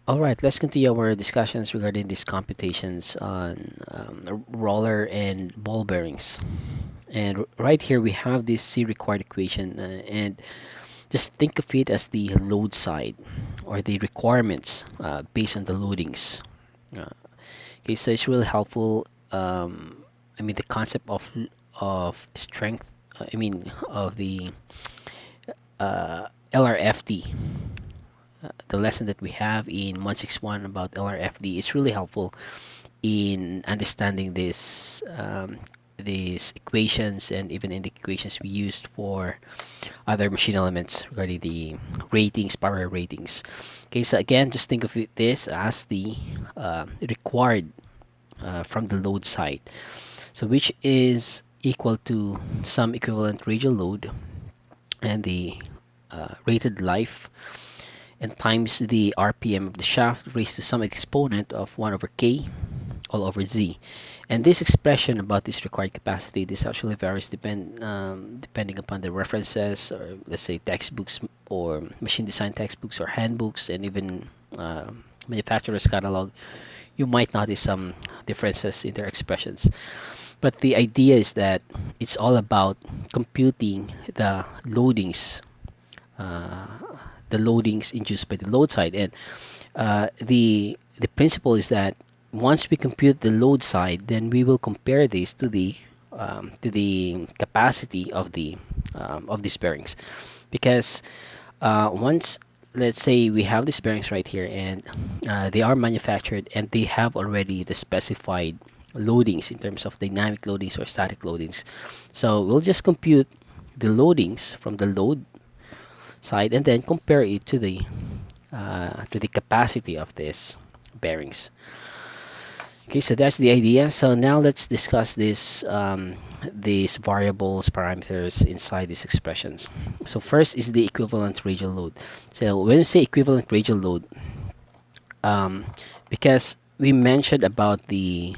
All right, let's continue our discussions regarding these computations on roller and ball bearings. And right here we have this C required equation, and just think of it as the load side or the requirements based on the loadings. Uh, okay, so it's really helpful. I mean, the concept of strength. I mean, of the LRFD, the lesson that we have in 161 about LRFD is really helpful in understanding these equations and even in the equations we used for other machine elements regarding the ratings, power ratings. Okay, so again, just think of this as the required from the load side. So which is equal to some equivalent radial load and the rated life and times the RPM of the shaft raised to some exponent of 1 over k all over z. And this expression about this required capacity, this actually varies depending upon the references, or let's say textbooks or machine design textbooks or handbooks, and even manufacturer's catalog. You might notice some differences in their expressions. But the idea is that it's all about computing uh, the loadings induced by the load side, and the principle is that once we compute the load side, then we will compare this to the capacity of these bearings, because once let's say we have these bearings right here, and they are manufactured and they have already the specified loadings in terms of dynamic loadings or static loadings. So we'll just compute the loadings from the load side and then compare it to the capacity of these bearings. Okay, so that's the idea. So now let's discuss these variables, parameters inside these expressions. So first is the equivalent radial load. So when we say equivalent radial load, um, because we mentioned about the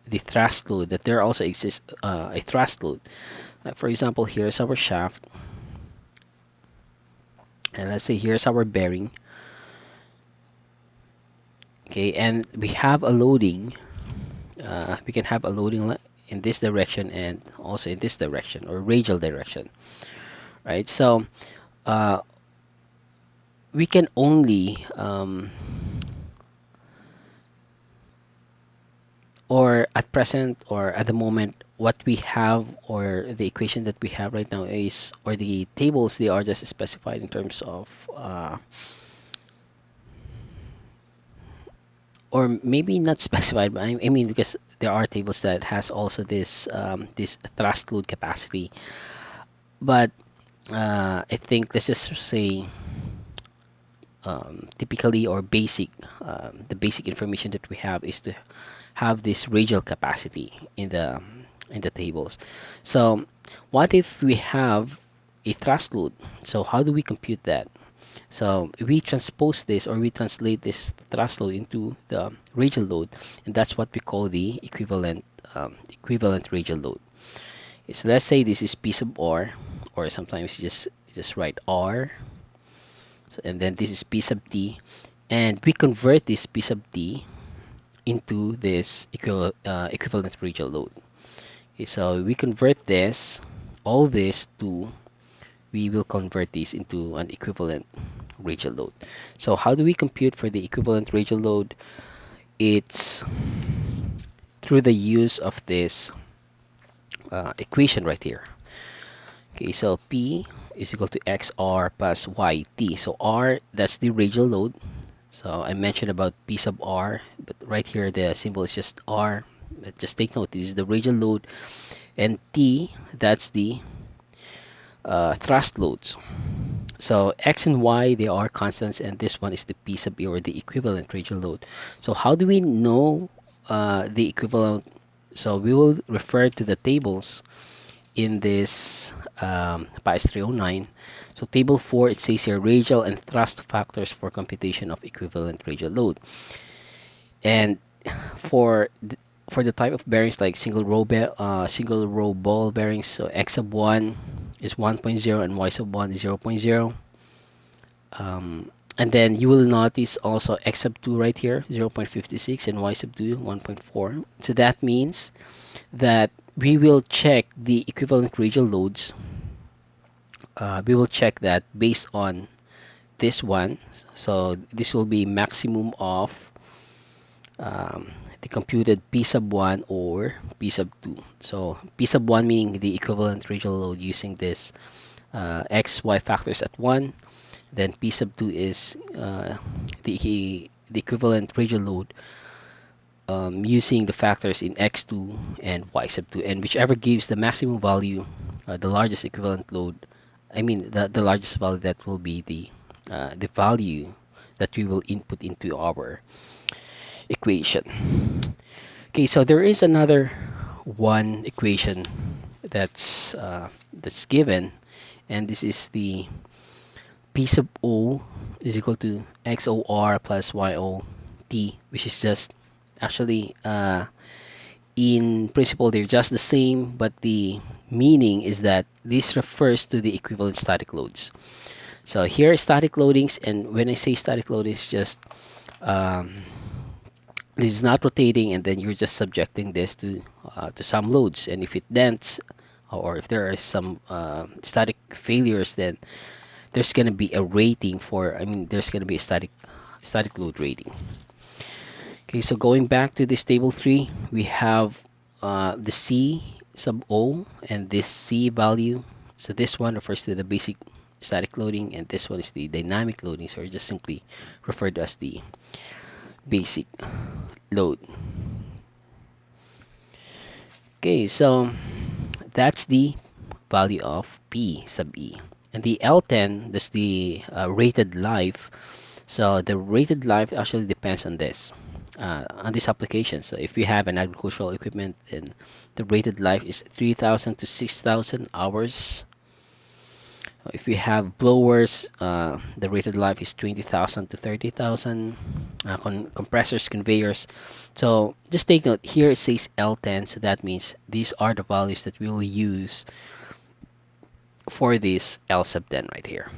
thrust load, that there also exists a thrust load. Like for example, here's our shaft, and let's say here's our bearing. Okay, and we have a loading. We can have a loading in this direction and also in this direction or radial direction, right? So uh, we can only or at present or at the moment, what we have or the equation that we have right now is, or the tables, they are just specified in terms of or maybe not specified, but I mean, because there are tables that has also this thrust load capacity. But I think let's just say typically or basic, the basic information that we have is to have this radial capacity in the tables. So what if we have a thrust load? So how do we compute that? So we transpose this, or we translate this thrust load into the radial load, and that's what we call the equivalent radial load. Okay, so let's say this is P sub R, or sometimes you just write R. So, and then this is P sub T, and we convert this P sub T into this equivalent radial load. Okay, so we convert all this to, we will convert this into an equivalent radial load. So how do we compute for the equivalent radial load? It's through the use of this equation right here. Okay, so P is equal to XR plus YT. So R, that's the radial load. So I mentioned about P sub R, but right here the symbol is just R. But just take note, this is the radial load, and T, that's the thrust loads. So X and Y, they are constants, and this one is the P sub E, or the equivalent radial load. So how do we know the equivalent? So we will refer to the tables in this PAS 309. So table 4, it says here radial and thrust factors for computation of equivalent radial load. And for for the type of bearings like single row ball bearings, so X sub 1 is 1.0 and Y sub 1 is 0.0. And then you will notice also x sub 2 right here, 0.56, and y sub 2, 1.4. So that means that we will check the equivalent radial loads. We will check that based on this one. So this will be maximum of the computed P sub 1 or P sub 2. So P sub 1 meaning the equivalent radial load using this x, y factors at 1. Then P sub 2 is the equivalent radial load using the factors in x2 and y sub 2. And whichever gives the maximum value, the largest equivalent load, I mean the largest value, that will be the value that we will input into our equation. Okay, so there is another one equation that's given, and this is the P sub O is equal to XOR plus YO T, which is just actually in principle they're just the same, but the meaning is that this refers to the equivalent static loads. So here are static loadings, and when I say static loadings, just this is not rotating, and then you're just subjecting this to some loads, and if it dents or if there are some static failures, then there's going to be a rating for, I mean, there's going to be a static load rating. Okay, so going back to this table 3, we have the C sub O and this C value. So this one refers to the basic static loading, and this one is the dynamic loading, so just simply referred to as the basic load. Okay, so that's the value of P sub E. And the L10, that's the rated life. So the rated life actually depends on this application. So if you have an agricultural equipment, then the rated life is 3,000 to 6,000 hours. If you have blowers, the rated life is 20,000 to 30,000. Compressors, conveyors. So just take note, here it says L10, so that means these are the values that we will use for this L sub 10 right here.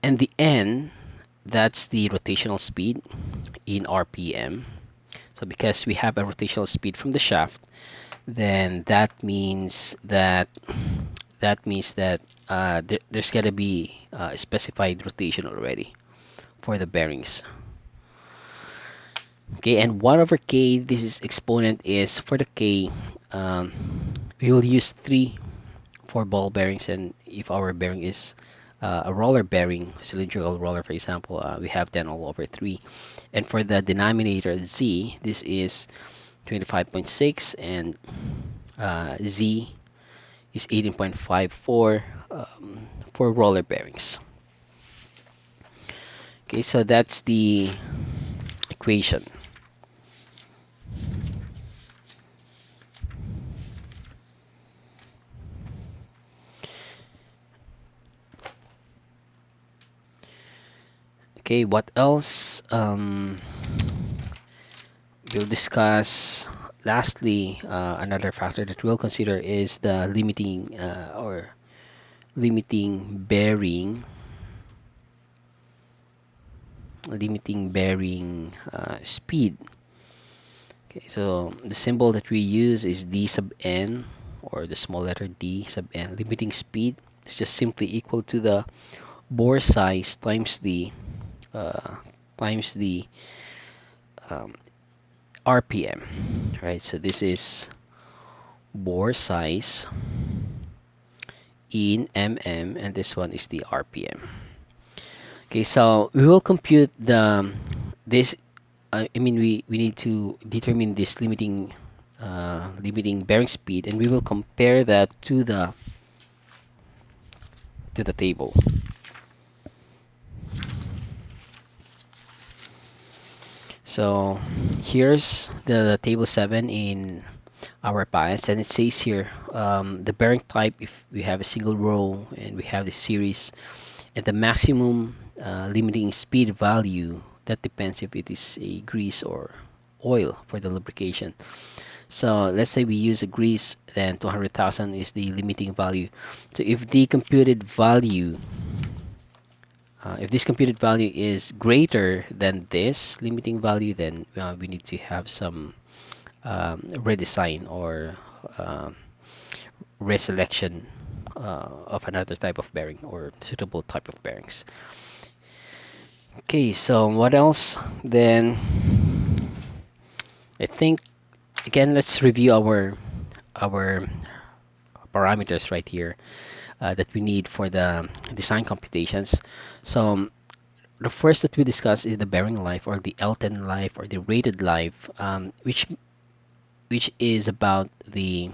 And the N, that's the rotational speed in RPM. So because we have a rotational speed from the shaft, then that means that there's gonna be a specified rotation already for the bearings. Okay, and 1 over K, this is exponent is for the K. We will use 3 for ball bearings, and if our bearing is a roller bearing, cylindrical roller for example, we have 10 all over 3. And for the denominator Z, this is 25.6, and Z is 18.5 for roller bearings. Okay, so that's the equation. Okay, what else? We'll discuss lastly another factor that we'll consider is the limiting bearing speed. Okay, so the symbol that we use is D sub n, or the small letter D sub n. Limiting speed is just simply equal to the bore size times the RPM, right? So this is bore size in mm, and this one is the RPM. Okay, so we will compute this. I mean, we need to determine this limiting bearing speed, and we will compare that to the table. So here's the table 7 in our bias, and it says here the bearing type, if we have a single row and we have the series, and the maximum limiting speed value, that depends if it is a grease or oil for the lubrication. So let's say we use a grease, then 200,000 is the limiting value. So if the computed value if this computed value is greater than this limiting value, then we need to have some redesign or um reselection of another type of bearing or suitable type of bearings. Okay, so what else? Then I think again, let's review our parameters right here that we need for the design computations. So the first that we discuss is the bearing life or the L10 life or the rated life, which is about the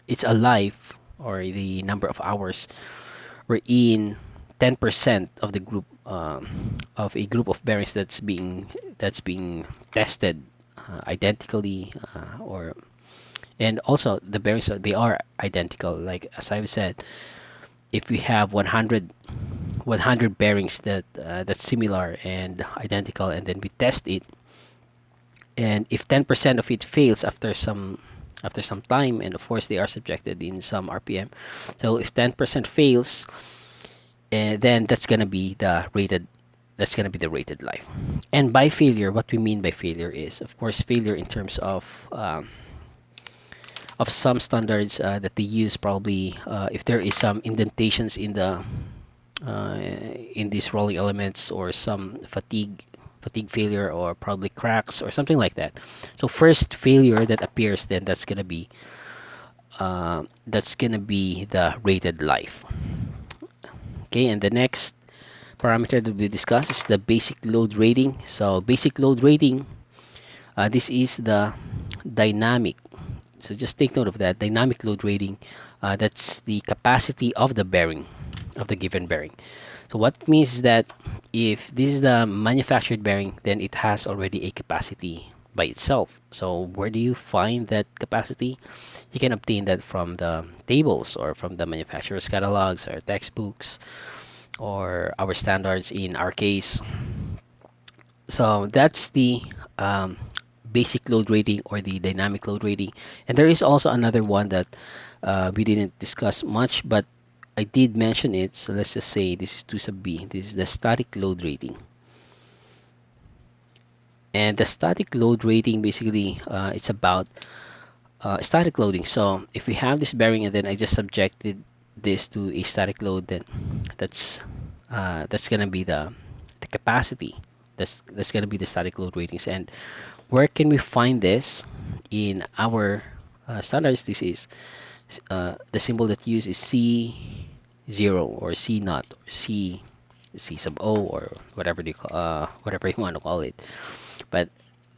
it's a life or the number of hours wherein 10% of the group of a group of bearings that's being tested identically or and also the bearings they are identical, like as I've said. If we have 100 bearings that's similar and identical, and then we test it, and if 10% of it fails after some time, and of course they are subjected in some RPM. So if 10% fails, then that's gonna be the rated life. And by failure, what we mean by failure is, of course, failure in terms of some standards that they use. Probably if there is some indentations uh, in these rolling elements, or some fatigue failure, or probably cracks or something like that. So first failure that appears, then that's gonna be the rated life. Okay, and the next parameter that we discuss is the basic load rating. So basic load rating, this is the dynamic. So just take note of that dynamic load rating. That's the capacity of the bearing, of the given bearing. So what it means is that if this is the manufactured bearing, then it has already a capacity by itself. So where do you find that capacity? You can obtain that from the tables or from the manufacturer's catalogs or textbooks or our standards in our case. So that's the um, basic load rating or the dynamic load rating. And there is also another one that we didn't discuss much, but I did mention it. So let's just say this is 2 sub B. This is the static load rating. And the static load rating, basically, it's about static loading. So if we have this bearing and then I just subjected this to a static load, then that's gonna be the capacity. That's gonna be the static load ratings. And where can we find this in our standards? This is the symbol that used is C0 or C naught or C sub O, or whatever you want to call it. But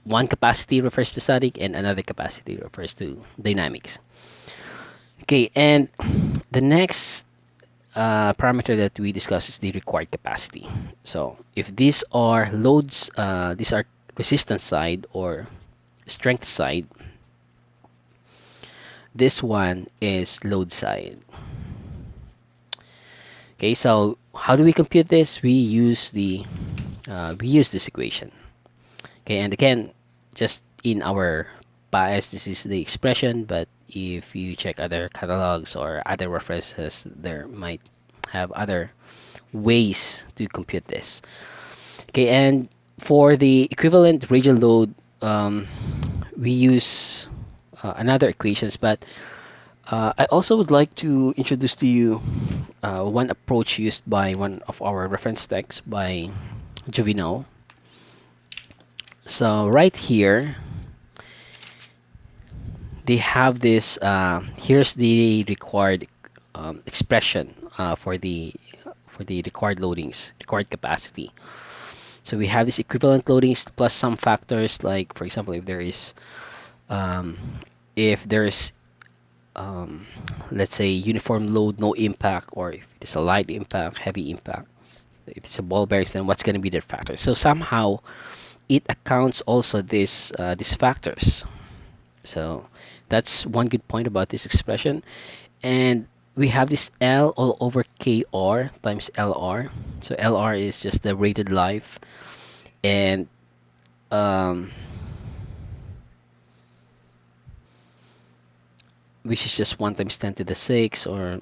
one capacity refers to static and another capacity refers to dynamics. Okay, and the next parameter that we discuss is the required capacity. So if these are loads, these are resistance side or strength side, this one is load side. Okay, so how do we compute this? We use this equation. Okay, and again, just in our bias, this is the expression, but if you check other catalogs or other references, there might have other ways to compute this. Okay, and for the equivalent radial load, we use another equations, but I also would like to introduce to you one approach used by one of our reference texts by Juvenal. So right here, they have this. Here's the required expression for the required loadings, required capacity. So we have this equivalent loadings plus some factors, like for example, um, if there's let's say uniform load, no impact, or if it's a light impact, heavy impact. If it's a ball bearings, then what's going to be the factor? So somehow it accounts also these factors. So that's one good point about this expression. And we have this L all over KR times LR. So LR is just the rated life, and um, which is just 1 times 10 to the 6, or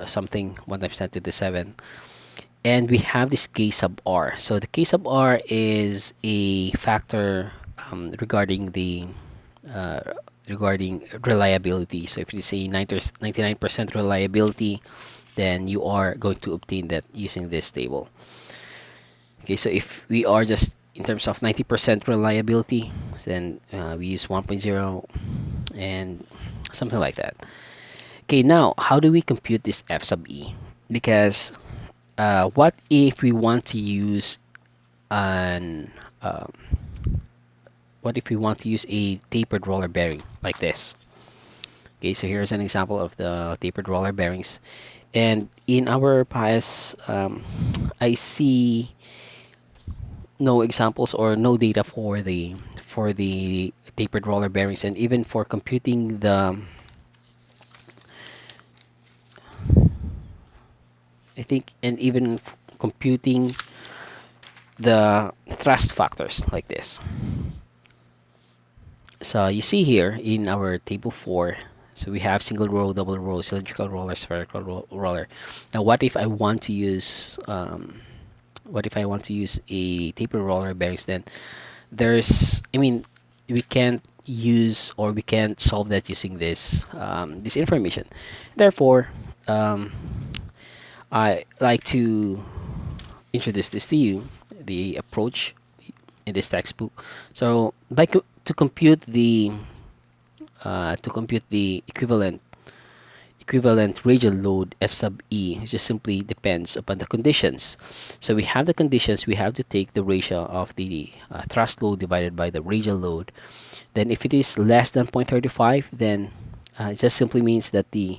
something 1 times 10 to the 7. and we have this K sub R. So the K sub R is a factor regarding the uh, regarding reliability. So if it is a 99% reliability, then you are going to obtain that using this table. Okay, so if we are just in terms of 90% reliability, then we use 1.0 and something like that. Okay, now how do we compute this F sub E? Because what if we want to use an what if we want to use a tapered roller bearing like this? Okay, so here's an example of the tapered roller bearings, and in our PAS, I see no examples or no data for the tapered roller bearings, and even for computing the I think, and even computing the thrust factors like this. So you see here in our table 4, so we have single row, double row, cylindrical roller, spherical roller. Now what if I want to use a taper roller bearings? Then we can't use, or we can't solve that using this information. Therefore, um, I like to introduce this to you, the approach in this textbook. So to compute the equivalent radial load F sub E, it just simply depends upon the conditions. So we have the conditions, we have to take the ratio of the thrust load divided by the radial load. Then if it is less than 0.35, then it just simply means that the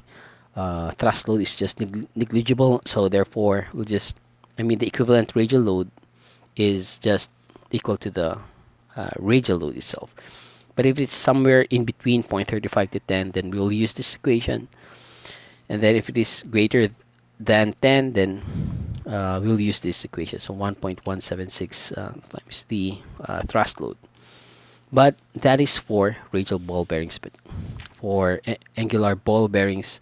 thrust load is just negligible. So therefore, the equivalent radial load is just equal to the radial load itself. But if it's somewhere in between 0.35 to 10, then we'll use this equation. And then if it is greater than 10, then we'll use this equation. So 1.176 times the thrust load. But that is for radial ball bearings. But for angular ball bearings,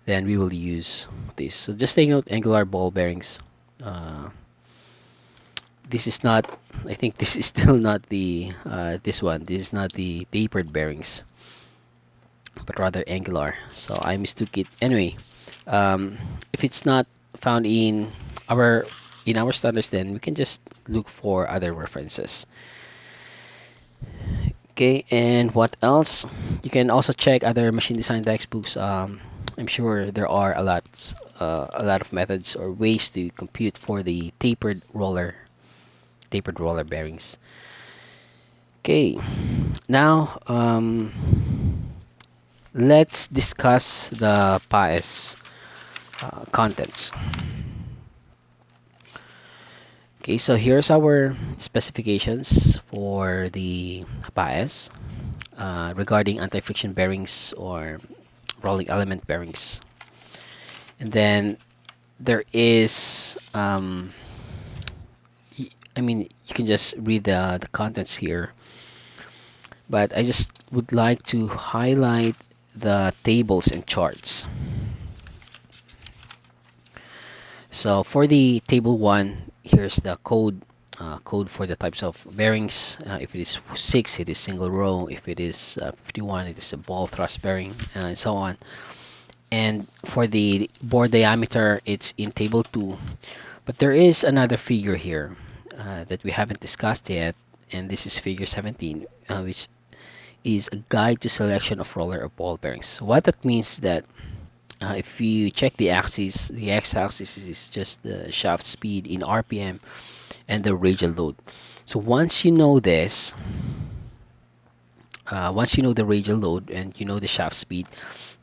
then we will use this. So just take note, angular ball bearings. This is not, I think this is still not the this one. This is not the tapered bearings, but rather angular. So I mistook it. Anyway, if it's not found our in our standards, then we can just look for other references. Okay, and what else? You can also check other machine design textbooks. I'm sure there are a lot of methods or ways to compute for the tapered roller bearings. Okay, now let's discuss the PAES contents. Okay, so here's our specifications for the PAES regarding anti-friction bearings or rolling element bearings. And then there is you can just read the contents here, but I just would like to highlight the tables and charts. So for the table 1, here's the code for the types of bearings. If it is 6, it is single row. If it is 51, it is a ball thrust bearing, and so on. And for the bore diameter, it's in table 2. But there is another figure here that we haven't discussed yet, and this is figure 17, which is a guide to selection of roller or ball bearings. What that means is that if you check the axis, the x-axis is just the shaft speed in RPM and the radial load. So once you know this, once you know the radial load and you know the shaft speed,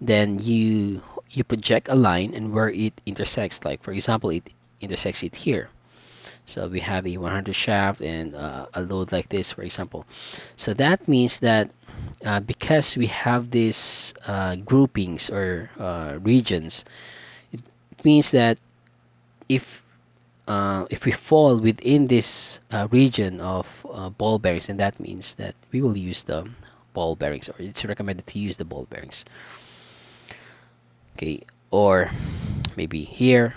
then you project a line and where it intersects. Like for example, it intersects it here. So we have a 100 shaft and a load like this, for example. So that means that because we have these groupings or regions, it means that if we fall within this region of ball bearings, then that means that we will use the ball bearings, or it's recommended to use the ball bearings. Okay, or maybe here,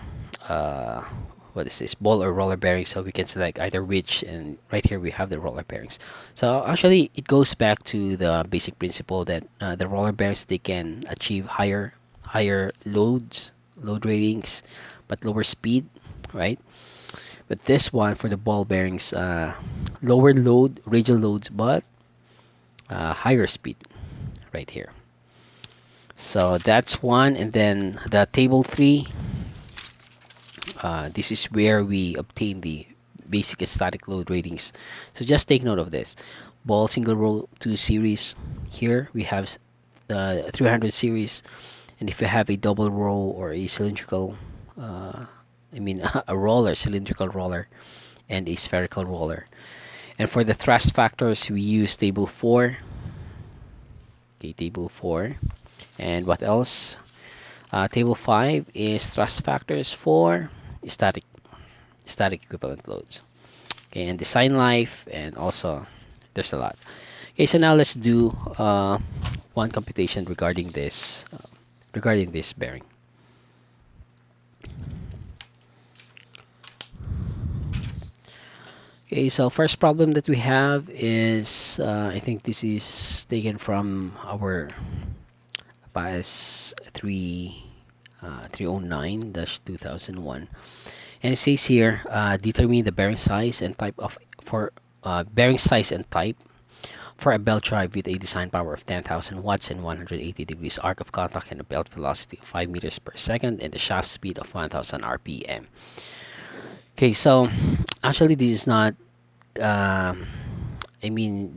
what is this, ball or roller bearings. So we can select either which, and right here we have the roller bearings. So actually it goes back to the basic principle that the roller bearings, they can achieve higher load ratings, but lower speed, right? But this one for the ball bearings, lower load radial loads, but higher speed right here. So that's one. And then the table 3, this is where we obtain the basic static load ratings. So just take note of this. Ball single row 2 series, here we have the 300 series. And if you have a double row or a cylindrical, I mean a roller, cylindrical roller, and a spherical roller. And for the thrust factors, we use table 4. Okay, table 4. And what else? Table 5 is thrust factors for static equivalent loads. Okay, and design life, and also there's a lot. Okay, so now let's do one computation regarding this bearing. Okay, so first problem that we have is I think this is taken from our PAS 309-2001, and it says here, determine the bearing size and type of for bearing size and type for a belt drive with a design power of 10,000 watts and 180 degrees arc of contact and a belt velocity of 5 meters per second and a shaft speed of 1000 RPM. Okay, so actually this is not this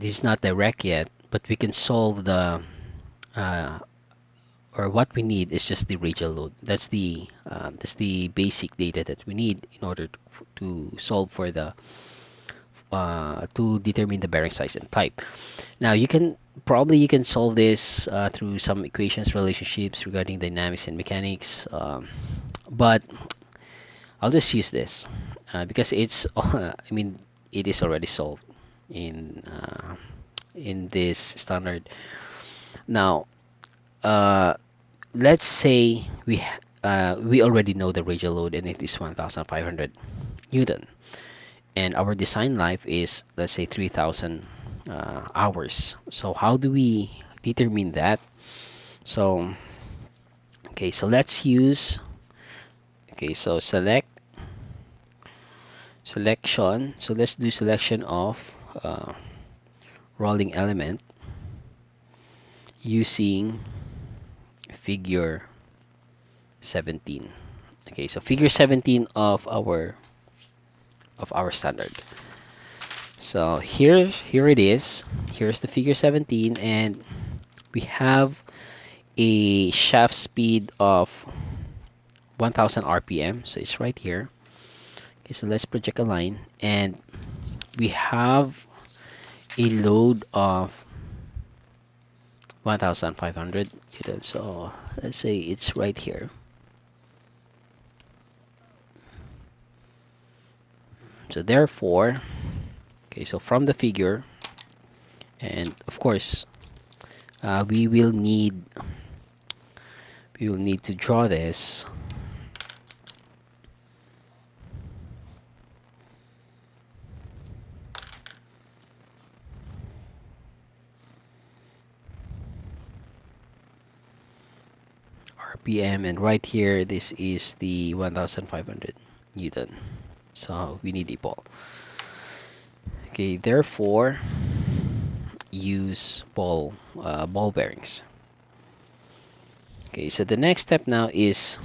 is not direct yet, but we can solve the or what we need is just the radial load. That's the basic data that we need in order to solve for the to determine the bearing size and type. Now you can solve this through some equations relationships regarding dynamics and mechanics, but I'll just use this because it's it is already solved in this standard. Now let's say we already know the radial load, and it is 1500 Newton, and our design life is, let's say, 3000 hours. So how do we determine that? So okay, so let's use, okay, so selection. So let's do selection of rolling element using figure 17. Okay, so figure 17 of our standard. So here it is. Here's the figure 17, and we have a shaft speed of 1000 RPM. So it's right here. Okay, so let's project a line, and we have a load of 1500 Newton. So let's say it's right here. So therefore, okay, so from the figure, and of course we will need to draw this. RPM, and right here this is the 1500 Newton. So we need a ball. Okay, therefore use ball bearings. Okay, so the next step now is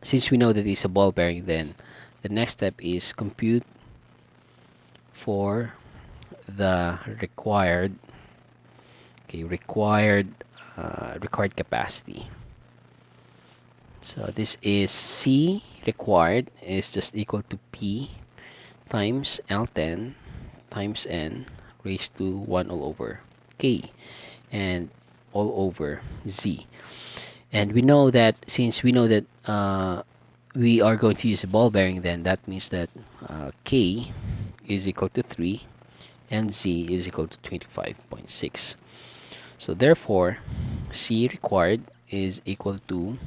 since we know that it's a ball bearing, then the next step is compute for the required capacity. So this is C required is just equal to P times L10 times N raised to 1 all over K and all over Z. And we know that since we know that we are going to use a ball bearing, then that means that K is equal to 3 and Z is equal to 25.6. So therefore C required is equal to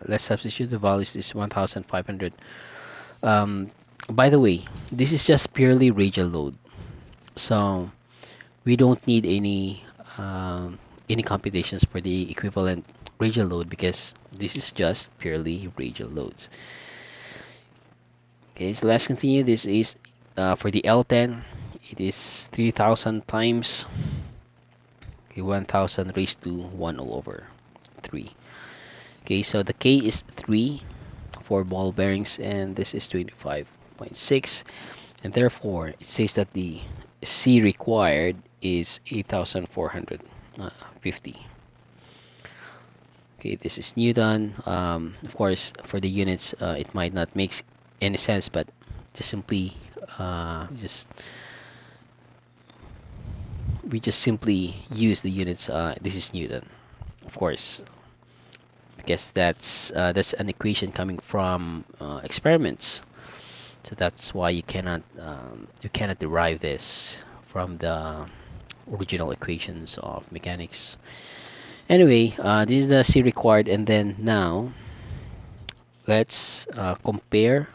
let's substitute the values. This 1500. um, by the way, this is just purely radial load, so we don't need any computations for the equivalent radial load, because this is just purely radial loads. Okay, so let's continue. This is for the L10. It is 3000 times, okay, 1000 raised to 1 all over 3. Okay, so the K is 3 for ball bearings, and this is 25.6, and therefore it says that the C required is 8450. Okay, this is Newton. Of course, for the units, it might not make any sense, but just simply just we just simply use the units. This is Newton, of course, because that's an equation coming from experiments. So that's why you cannot derive this from the original equations of mechanics. Anyway, this is the C required, and then now let's compare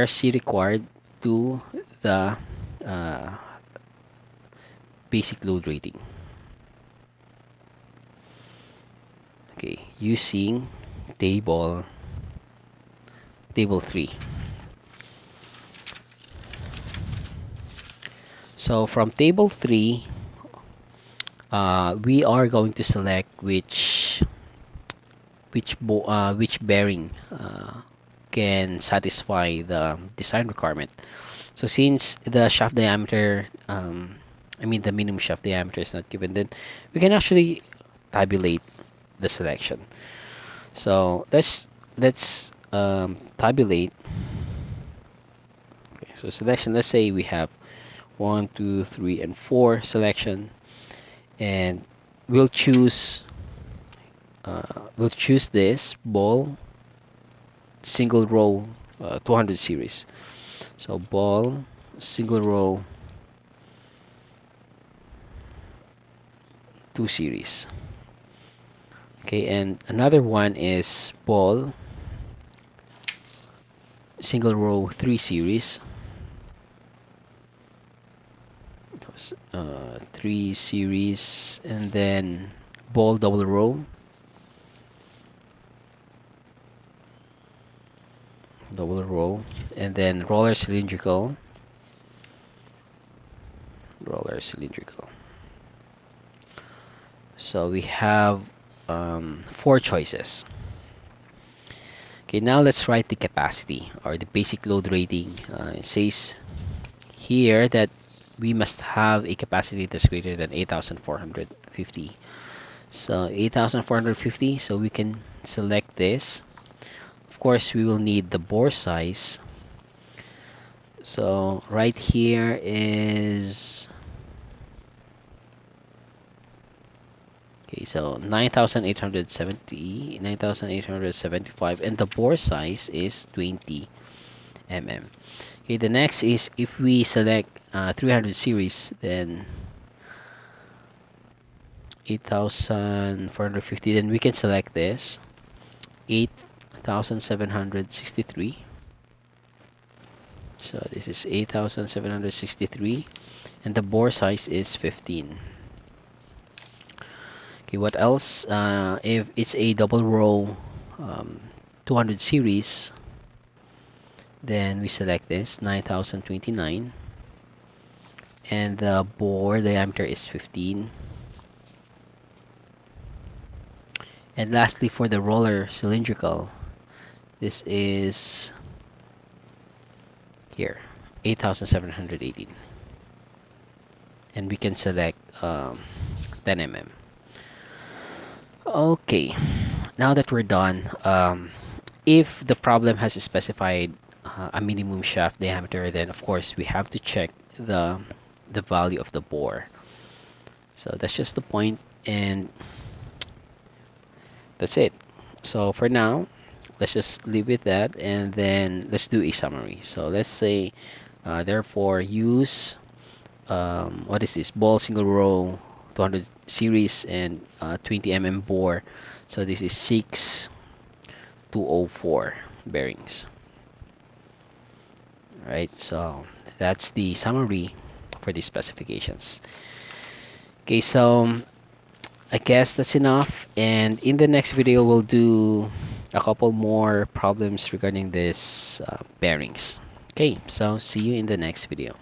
C required to the uh, basic load rating. Okay, using table 3. So from table 3, we are going to select which bearing can satisfy the design requirement. So since the shaft diameter, I mean the minimum shaft diameter is not given, then we can actually tabulate the selection. So let's tabulate. Okay, so selection. Let's say we have 1, 2, 3, and 4 selection, and we'll choose this ball single row 200 series. So ball single row 2 series. Okay, and another one is ball single row 3 series. 3 series, and then ball double row, and then roller cylindrical. So we have 4 choices. Okay, now let's write the capacity or the basic load rating. It says here that we must have a capacity that's greater than 8450. So 8450, so we can select this. Of course, we will need the bore size. So right here is, okay, so 9870, 9875, and the bore size is 20 mm. Okay, the next is if we select 300 series, then 8450, then we can select this 8763. So this is 8763, and the bore size is 15. Okay, what else? If it's a double row 200 series, then we select this 9029, and the bore diameter is 15. And lastly, for the roller cylindrical, this is here 8718, and we can select 10 mm. Okay, now that we're done, if the problem has specified a minimum shaft diameter, then of course we have to check the value of the bore. So that's just the point, and that's it. So for now, let's just leave with that, and then let's do a summary. So let's say therefore use what is this, ball single row 200 series and 20 mm bore. So this is 6204 bearings. Right, so that's the summary for these specifications. Okay, so I guess that's enough, and in the next video we'll do a couple more problems regarding this bearings. Okay, so see you in the next video.